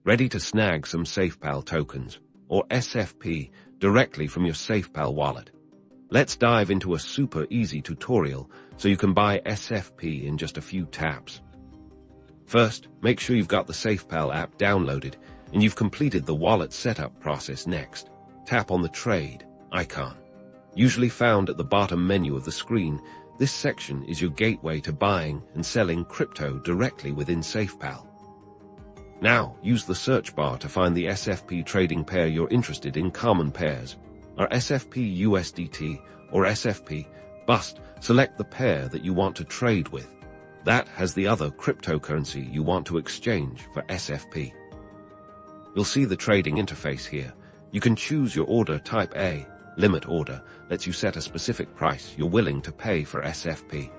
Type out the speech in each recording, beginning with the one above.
Ready to snag some Safepal tokens, or SFP, directly from your Safepal wallet? Let's dive into a super easy tutorial so you can buy SFP in just a few taps. First, make sure you've got the Safepal app downloaded and you've completed the wallet setup process. Next, tap on the trade icon. Usually found at the bottom menu of the screen, this section is your gateway to buying and selling crypto directly within Safepal. Now, use the search bar to find the SFP trading pair you're interested in. Common pairs are SFP USDT or SFP BUST. Select the pair that you want to trade with. That has the other cryptocurrency you want to exchange for SFP. You'll see the trading interface here. You can choose your order type. A limit order lets you set a specific price you're willing to pay for SFP,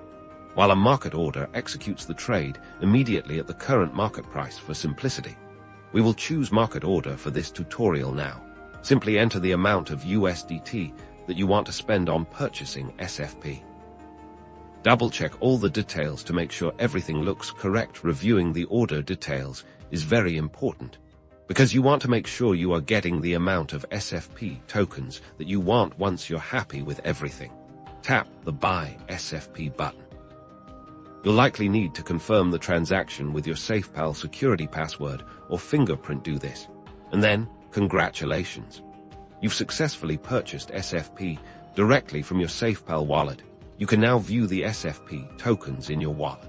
while a market order executes the trade immediately at the current market price. For simplicity, we will choose market order for this tutorial now. Simply enter the amount of USDT that you want to spend on purchasing SFP. Double-check all the details to make sure everything looks correct. Reviewing the order details is very important, because you want to make sure you are getting the amount of SFP tokens that you want. Once you're happy with everything, tap the Buy SFP button. You'll likely need to confirm the transaction with your Safepal security password or fingerprint. Do this, and then, congratulations! You've successfully purchased SFP directly from your Safepal wallet. You can now view the SFP tokens in your wallet.